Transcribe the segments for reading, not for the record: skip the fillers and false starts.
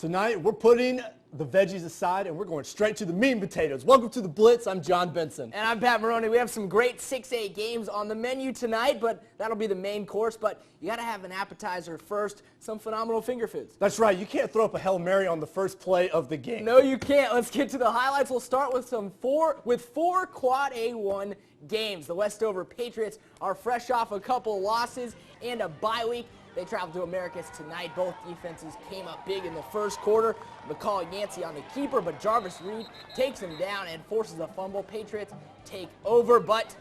Tonight, we're putting the veggies aside and we're going straight to the meat and potatoes. Welcome to the Blitz. I'm John Benson. And I'm Pat Maroney. We have some great 6A games on the menu tonight, but that'll be the main course. But you got to have an appetizer first, some phenomenal finger foods. That's right. You can't throw up a Hail Mary on the first play of the game. No, you can't. Let's get to the highlights. We'll start with four Quad A1 games. The Westover Patriots are fresh off a couple losses and a bye week. They traveled to Americus tonight. Both defenses came up big in the first quarter. McCall Yancey on the keeper, but Jarvis Reed takes him down and forces a fumble. Patriots take over, but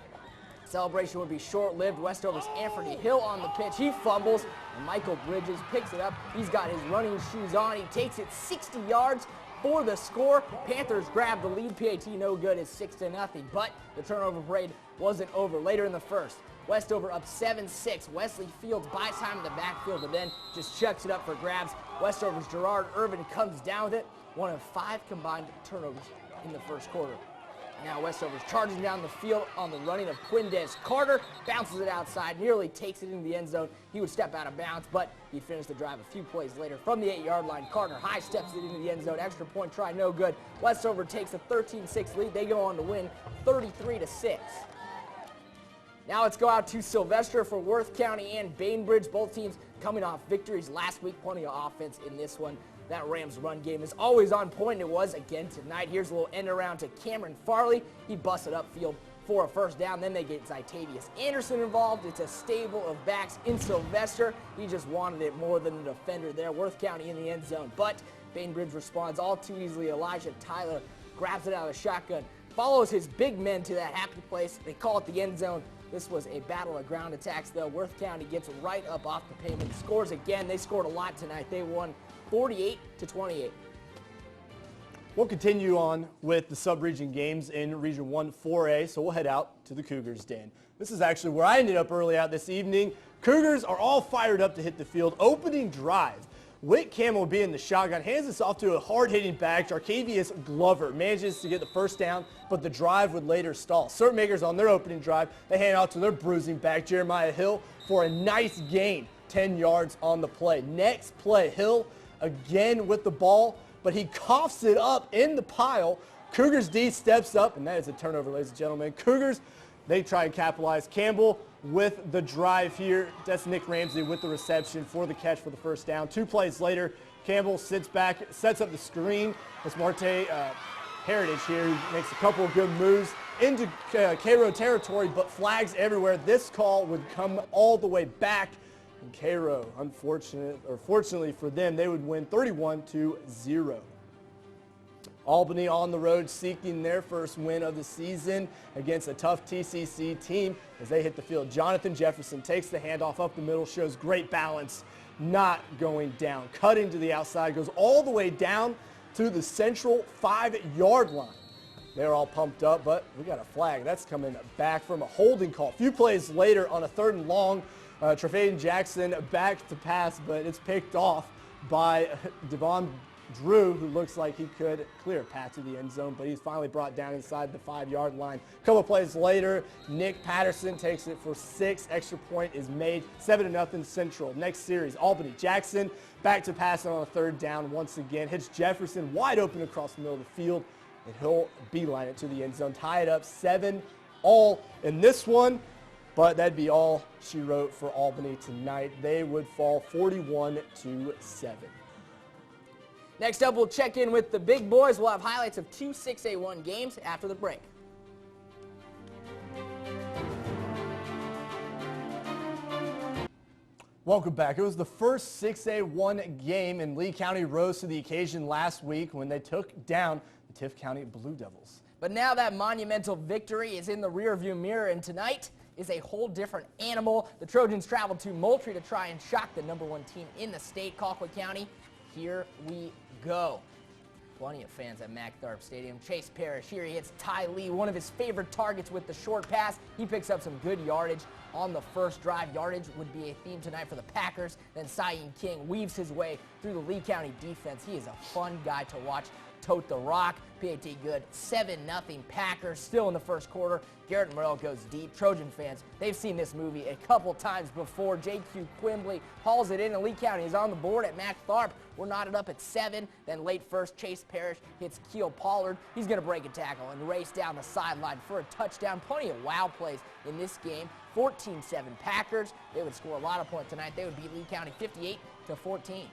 celebration would be short-lived. Westover's Anthony Hill on the pitch. He fumbles, and Michael Bridges picks it up. He's got his running shoes on. He takes it 60 yards for the score. Panthers grab the lead. PAT no good. It's 6-0, but the turnover parade wasn't over. Later in the first, Westover up 7-6. Wesley Fields buys time in the backfield, but then just chucks it up for grabs. Westover's Gerard Irvin comes down with it. One of 5 combined turnovers in the first quarter. Now Westover's charging down the field on the running of Quindez Carter. Bounces it outside, nearly takes it into the end zone. He would step out of bounds, but he finished the drive a few plays later from the 8-yard line. Carter high steps it into the end zone. Extra point try, no good. Westover takes a 13-6 lead. They go on to win 33-6. Now let's go out to Sylvester for Worth County and Bainbridge. Both teams coming off victories last week. Plenty of offense in this one. That Rams run game is always on point, and it was again tonight. Here's a little end around to Cameron Farley. He busted upfield for a first down. Then they get Zytavius Anderson involved. It's a stable of backs in Sylvester. He just wanted it more than a defender there. Worth County in the end zone, but Bainbridge responds all too easily. Elijah Tyler grabs it out of the shotgun, follows his big men to that happy place. They call it the end zone. This was a battle of ground attacks, though. Worth County gets right up off the pavement, scores again. They scored a lot tonight. They won 48-28. We'll continue on with the sub-region games in Region 1 4A, so we'll head out to the Cougars Den. This is actually where I ended up early out this evening. Cougars are all fired up to hit the field. Opening drive. Whit Campbell will be in the shotgun, hands this off to a hard-hitting back. Jarkavius Glover manages to get the first down, but the drive would later stall. Sertmakers on their opening drive, they hand off to their bruising back, Jeremiah Hill, for a nice gain, 10 yards on the play. Next play, Hill again with the ball, but he coughs it up in the pile. Cougars D steps up, and that is a turnover, ladies and gentlemen. Cougars, they try and capitalize. Campbell with the drive here. That's Nick Ramsey with the reception for the catch for the first down. 2 plays later, Campbell sits back, sets up the screen. It's Marte Heritage here who makes a couple of good moves into Cairo territory, but flags everywhere. This call would come all the way back. And Cairo, fortunately for them, they would win 31-0. Albany on the road seeking their first win of the season against a tough TCC team as they hit the field. Jonathan Jefferson takes the handoff up the middle, shows great balance, not going down. Cutting to the outside, goes all the way down to the central 5-yard line. They're all pumped up, but we got a flag. That's coming back from a holding call. A few plays later on a 3rd and long, Trefaden Jackson back to pass, but it's picked off by Devon Drew, who looks like he could clear a path to the end zone, but he's finally brought down inside the 5-yard line. A couple plays later, Nick Patterson takes it for 6. Extra point is made, 7-0 Central. Next series, Albany. Jackson back to pass on a 3rd down once again. Hits Jefferson wide open across the middle of the field, and he'll beeline it to the end zone. Tie it up 7-all in this one, but that'd be all she wrote for Albany tonight. They would fall 41-7. Next up, we'll check in with the big boys. We'll have highlights of 2 6A1 games after the break. Welcome back. It was the first 6A1 game, and Lee County rose to the occasion last week when they took down the Tift County Blue Devils. But now that monumental victory is in the rearview mirror, and tonight is a whole different animal. The Trojans traveled to Moultrie to try and shock the #1 team in the state, Colquitt County. Here we go. Plenty of fans at MacTharp Stadium. Chase Parrish here. He hits Ty Lee, one of his favorite targets with the short pass. He picks up some good yardage on the first drive. Yardage would be a theme tonight for the Packers. Then Cyan King weaves his way through the Lee County defense. He is a fun guy to watch. tote the rock. PAT good, 7-0 Packers. Still in the first quarter, Garrett Morrell goes deep. Trojan fans, they've seen this movie a couple times before. J.Q. Quimbley hauls it in, and Lee County is on the board at Mac Tharp. We're knotted up at 7. Then late first, Chase Parrish hits Keel Pollard. He's going to break a tackle and race down the sideline for a touchdown. Plenty of wow plays in this game. 14-7 Packers. They would score a lot of points tonight. They would beat Lee County 58-14.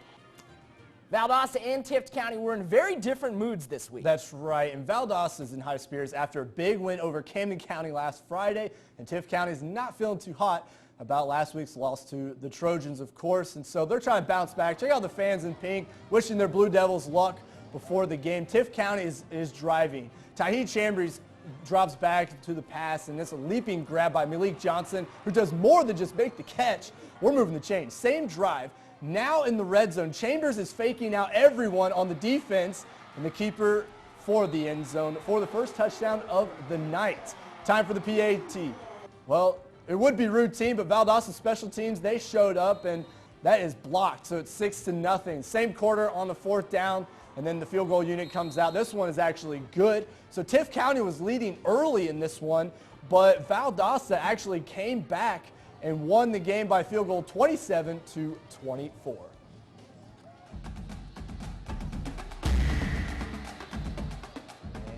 Valdosta and Tift County were in very different moods this week. That's right, and Valdosta is in high spirits after a big win over Camden County last Friday, and Tift County is not feeling too hot about last week's loss to the Trojans, of course, and so they're trying to bounce back. Check out the fans in pink, wishing their Blue Devils luck before the game. Tift County is driving. Tahid Chambers drops back to the pass, and it's a leaping grab by Malik Johnson, who does more than just make the catch. We're moving the chain. Same drive. Now in the red zone, Chambers is faking out everyone on the defense, and the keeper for the end zone for the first touchdown of the night. Time for the PAT. Well, it would be routine, but Valdosta special teams, they showed up, and that is blocked, so it's 6-0. Same quarter on the 4th down, and then the field goal unit comes out. This one is actually good. So Tift County was leading early in this one, but Valdosta actually came back and won the game by field goal 27-24.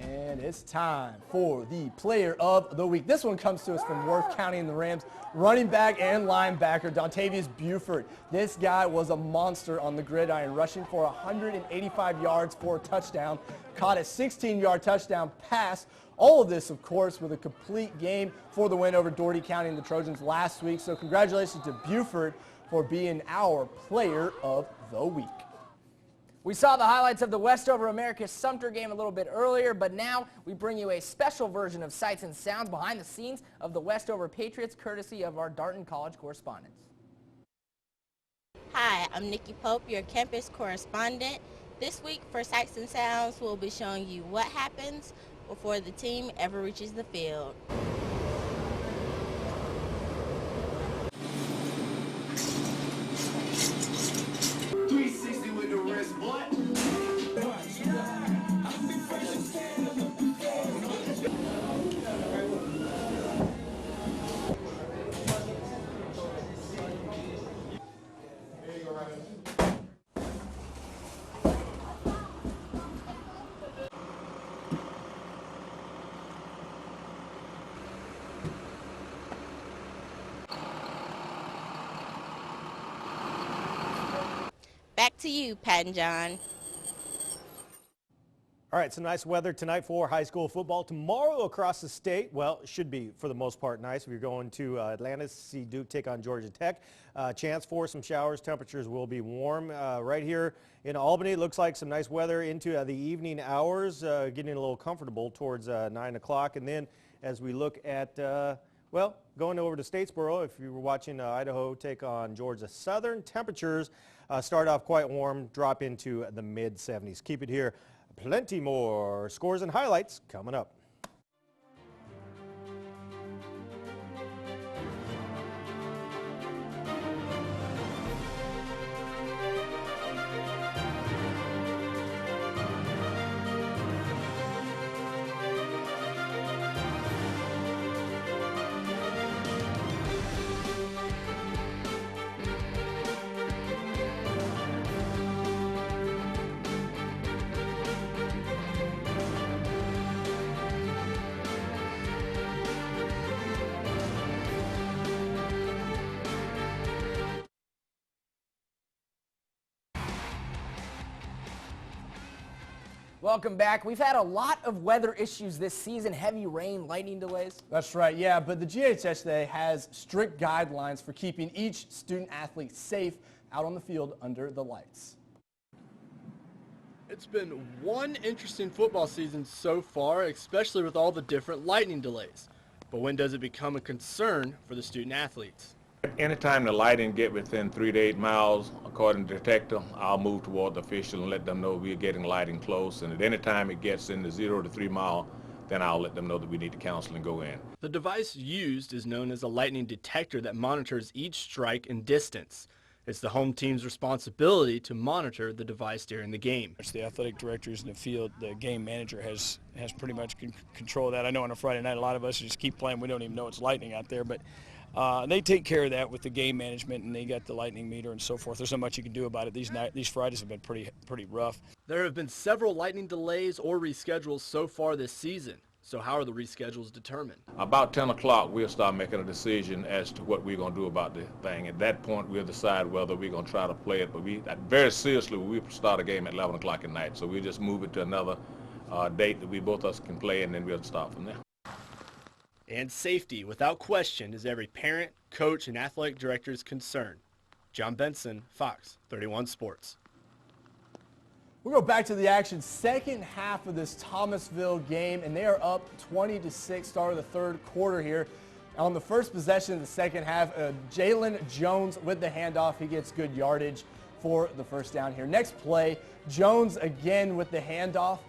And it's time for the player of the week. This one comes to us from Worth County and the Rams. Running back and linebacker Dontavius Buford. This guy was a monster on the gridiron, rushing for 185 yards for a touchdown, caught a 16-yard touchdown pass. All of this, of course, with a complete game for the win over Doherty County and the Trojans last week. So congratulations to Buford for being our player of the week. We saw the highlights of the Westover Americas Sumter game a little bit earlier, but now we bring you a special version of Sights and Sounds behind the scenes of the Westover Patriots, courtesy of our Darton College correspondents. Hi, I'm Nikki Pope, your campus correspondent. This week for Sights and Sounds, we'll be showing you what happens before the team ever reaches the field. Back to you, Pat and John. All right, some nice weather tonight for high school football. Tomorrow across the state, well, it should be for the most part nice. If you're going to Atlanta to see Duke take on Georgia Tech, chance for some showers. Temperatures will be warm. Right here in Albany, it looks like some nice weather into the evening hours, getting a little comfortable towards 9 o'clock. And then as we look at, well, going over to Statesboro, if you were watching Idaho take on Georgia Southern, temperatures start off quite warm, drop into the mid-70s. Keep it here. Plenty more scores and highlights coming up. Welcome back. We've had a lot of weather issues this season, heavy rain, lightning delays. That's right, yeah, but the GHS today has strict guidelines for keeping each student athlete safe out on the field under the lights. It's been one interesting football season so far, especially with all the different lightning delays. But when does it become a concern for the student athletes? Anytime the lighting get within 3 to 8 miles, according to the detector, I'll move toward the official and let them know we're getting lighting close. And at any time it gets in the 0 to 3 mile, then I'll let them know that we need to counsel and go in. The device used is known as a lightning detector that monitors each strike and distance. It's the home team's responsibility to monitor the device during the game. It's the athletic directors in the field. The game manager has pretty much control of that. I know on a Friday night a lot of us just keep playing. We don't even know it's lightning out there, but they take care of that with the game management, and they got the lightning meter and so forth. There's not much you can do about it. These Fridays have been pretty rough. There have been several lightning delays or reschedules so far this season. So how are the reschedules determined? About 10 o'clock, we'll start making a decision as to what we're going to do about the thing. At that point, we'll decide whether we're going to try to play it. But very seriously, we start a game at 11 o'clock at night. So we'll just move it to another date that we both of us can play, and then we'll start from there. And safety, without question, is every parent, coach, and athletic director's concern. John Benson, Fox 31 Sports. We'll go back to the action. Second half of this Thomasville game, and they are up 20-6, start of the third quarter here. On the first possession of the second half, Jalen Jones with the handoff. He gets good yardage for the first down here. Next play, Jones again with the handoff.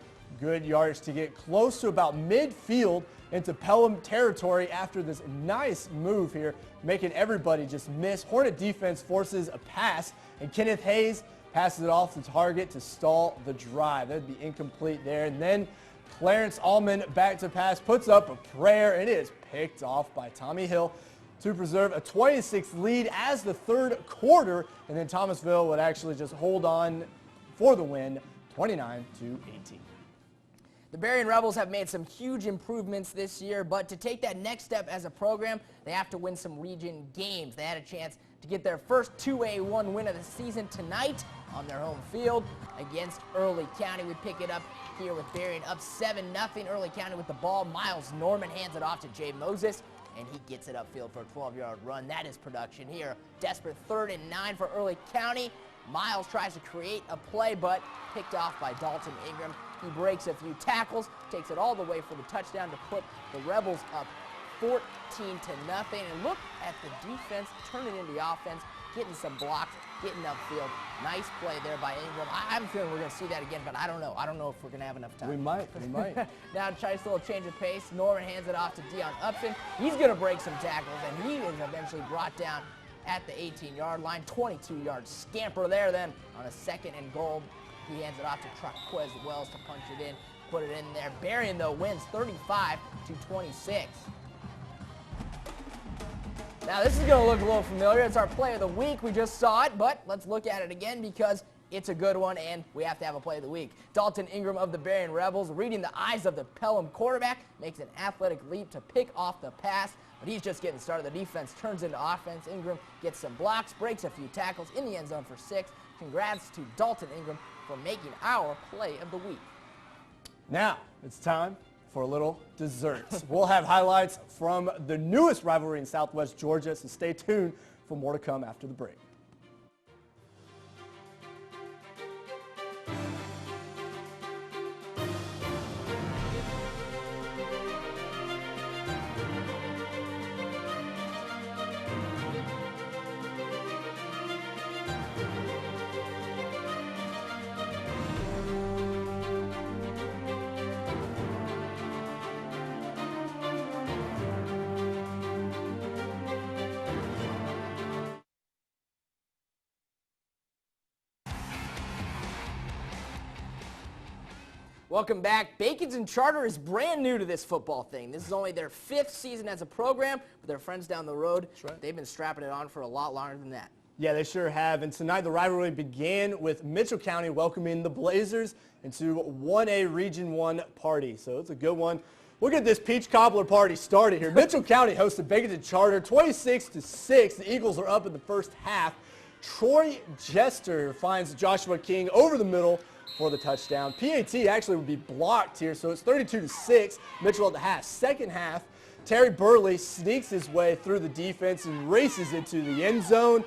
Good yardage to get close to about midfield into Pelham territory after this nice move here, making everybody just miss. Hornet defense forces a pass, and Kenneth Hayes passes it off to target to stall the drive. That would be incomplete there. And then Clarence Allman back to pass, puts up a prayer, and it is picked off by Tommy Hill to preserve a 26 lead as the third quarter. And then Thomasville would actually just hold on for the win, 29-18. The Berrien Rebels have made some huge improvements this year, but to take that next step as a program, they have to win some region games. They had a chance to get their first 2A1 win of the season tonight on their home field against Early County. We pick it up here with Berrien up 7-0. Early County with the ball. Miles Norman hands it off to Jay Moses, and he gets it upfield for a 12-yard run. That is production here. Desperate 3rd and 9 for Early County. Miles tries to create a play, but picked off by Dalton Ingram. He breaks a few tackles, takes it all the way for the touchdown to put the Rebels up 14-0. And look at the defense turning into the offense, getting some blocks, getting upfield. Nice play there by Ingram. I have a feeling we're going to see that again, but I don't know. I don't know if we're going to have enough time. We might. Now tries a little change of pace. Norman hands it off to Dion Upton. He's going to break some tackles, and he is eventually brought down at the 18-yard line. 22-yard scamper there then on a 2nd and goal. He hands it off to Traquez Wells to punch it in, put it in there. Berrien, though, wins 35-26. Now, this is going to look a little familiar. It's our play of the week. We just saw it, but let's look at it again because it's a good one, and we have to have a play of the week. Dalton Ingram of the Berrien Rebels, reading the eyes of the Pelham quarterback, makes an athletic leap to pick off the pass, but he's just getting started. The defense turns into offense. Ingram gets some blocks, breaks a few tackles in the end zone for 6. Congrats to Dalton Ingram for making our play of the week. Now it's time for a little dessert. We'll have highlights from the newest rivalry in Southwest Georgia, so stay tuned for more to come after the break. Welcome back. Bacon's and Charter is brand new to this football thing. This is only their 5th season as a program, but their friends down the road, they've been strapping it on for a lot longer than that. Yeah, they sure have. And tonight the rivalry began with Mitchell County welcoming the Blazers into 1A Region 1 party. So it's a good one. We'll get this peach cobbler party started here. Mitchell County hosted Bacon's and Charter 26-6. The Eagles are up in the first half. Troy Jester finds Joshua King over the middle for the touchdown. PAT actually would be blocked here, so it's 32-6. Mitchell at the half. Second half, Terry Burley sneaks his way through the defense and races into the end zone.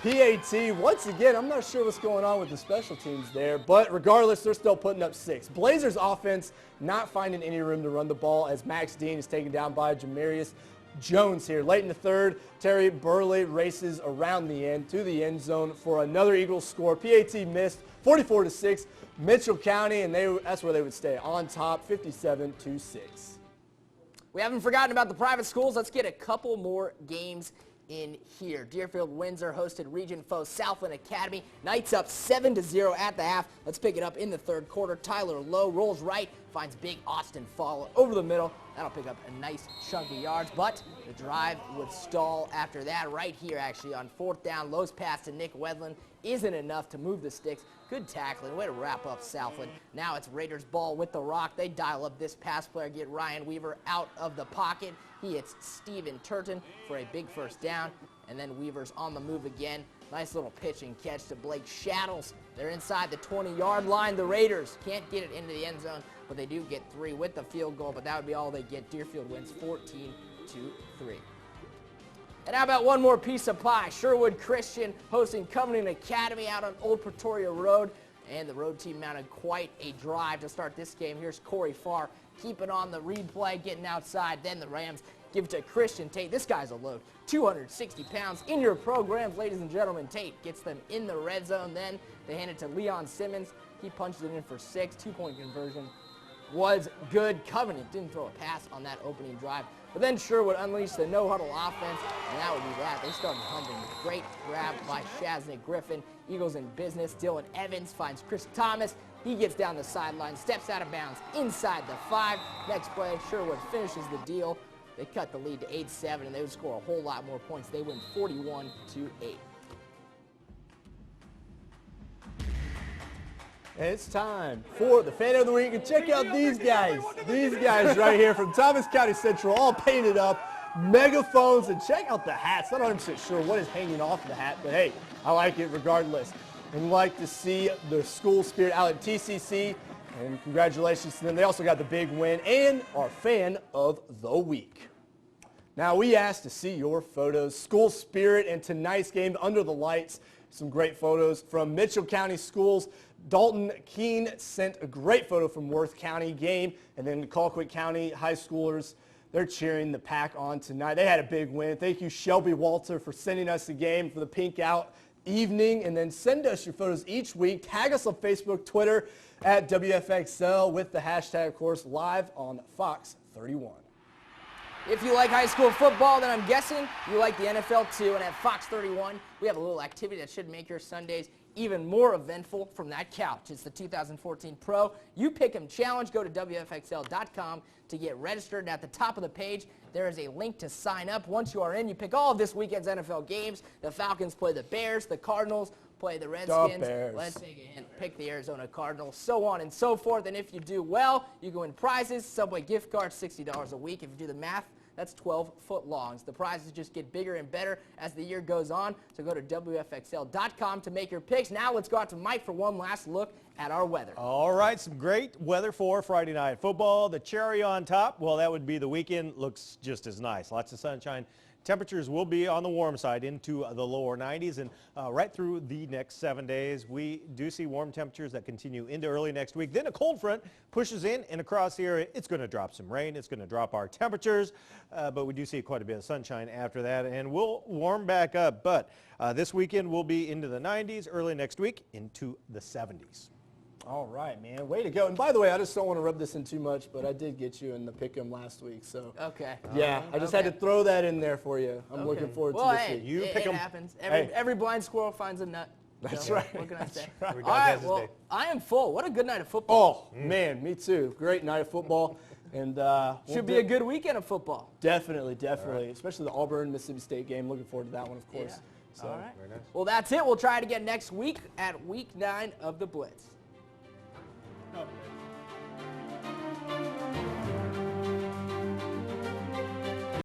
PAT, once again, I'm not sure what's going on with the special teams there, but regardless, they're still putting up 6. Blazers offense not finding any room to run the ball as Max Dean is taken down by Jamarius Jones here. Late in the third, Terry Burley races around the end to the end zone for another Eagles score. PAT missed 44-6. Mitchell County, and that's where they would stay on top, 57-6. We haven't forgotten about the private schools. Let's get a couple more games in here. Deerfield Windsor hosted region foe Southland Academy. Knights up 7-0 at the half. Let's pick it up in the third quarter. Tyler Lowe rolls right, finds big Austin Fall over the middle. That'll pick up a nice chunk of yards, but the drive would stall after that. Right here, actually, on fourth down, Lowe's pass to Nick Wedlin isn't enough to move the sticks. Good tackling, way to wrap up Southland. Now it's Raiders ball with the rock. They dial up this pass player, get Ryan Weaver out of the pocket. He hits Steven Turton for a big first down, and then Weaver's on the move again. Nice little pitch and catch to Blake Shaddles. They're inside the 20-yard line. The Raiders can't get it into the end zone, but they do get 3 with the field goal, but that would be all they get. Deerfield wins 14-3. And how about one more piece of pie? Sherwood Christian hosting Covenant Academy out on Old Pretoria Road. And the road team mounted quite a drive to start this game. Here's Corey Farr keeping on the read play, getting outside. Then the Rams give it to Christian Tate. This guy's a load. 260 pounds in your programs, ladies and gentlemen. Tate gets them in the red zone. Then they hand it to Leon Simmons. He punches it in for 6. 2-point conversion was good. Covenant didn't throw a pass on that opening drive. But then Sherwood unleashed the no-huddle offense, and that would be that. They started hunting. Great grab by Shaznick Griffin. Eagles in business. Dylan Evans finds Chris Thomas. He gets down the sideline, steps out of bounds inside the 5. Next play, Sherwood finishes the deal. They cut the lead to 8-7, and they would score a whole lot more points. They win 41-8. And it's time for the Fan of the Week. And check out these guys. These guys right here from Thomas County Central, all painted up, megaphones, and check out the hats. Not 100% sure what is hanging off the hat, but hey, I like it regardless. And we like to see the school spirit out at TCC, and congratulations to them. They also got the big win and our Fan of the Week. Now, we asked to see your photos, school spirit, and tonight's game under the lights. Some great photos from Mitchell County Schools. Dalton Keene sent a great photo from Worth County game, and then the Colquitt County high schoolers, they're cheering the Pack on tonight. They had a big win. Thank you, Shelby Walter, for sending us the game for the Pink Out evening, and then send us your photos each week. Tag us on Facebook, Twitter, at WFXL with the hashtag, of course, live on Fox 31. If you like high school football, then I'm guessing you like the NFL too. And at Fox 31, we have a little activity that should make your Sundays even more eventful from that couch. It's the 2014 Pro You Pick 'em Challenge. Go to WFXL.com to get registered. And at the top of the page, there is a link to sign up. Once you are in, you pick all of this weekend's NFL games. The Falcons play the Bears. The Cardinals play the Redskins. Let's take a hint. Pick the Arizona Cardinals, so on and so forth. And if you do well, you can win prizes. Subway gift cards, $60 a week. If you do the math, that's 12 footlongs. The prizes just get bigger and better as the year goes on. So go to WFXL.com to make your picks. Now let's go out to Mike for one last look at our weather. All right, some great weather for Friday night football. The cherry on top, well, that would be the weekend. Looks just as nice. Lots of sunshine. Temperatures will be on the warm side into the lower 90s, and right through the next 7 days, we do see warm temperatures that continue into early next week. Then a cold front pushes in and across the area. It's going to drop some rain. It's going to drop our temperatures, but we do see quite a bit of sunshine after that, and we'll warm back up. But this weekend will be into the 90s, early next week into the 70s. All right, man. Way to go. And by the way, I just don't want to rub this in too much, but I did get you in the pick'em last week. So okay. Yeah, I just had to throw that in there for you. I'm looking forward to this week. You pick 'em. It happens. Every blind squirrel finds a nut. That's so, right. What can I say? Right. All right, well, I am full. What a good night of football. Oh, man, me too. Great night of football. And should be a good weekend of football. Definitely, definitely. Right. Especially the Auburn-Mississippi State game. Looking forward to that one, of course. Yeah. So. All right. Very nice. Well, that's it. We'll try it again next week at Week 9 of the Blitz. Oh.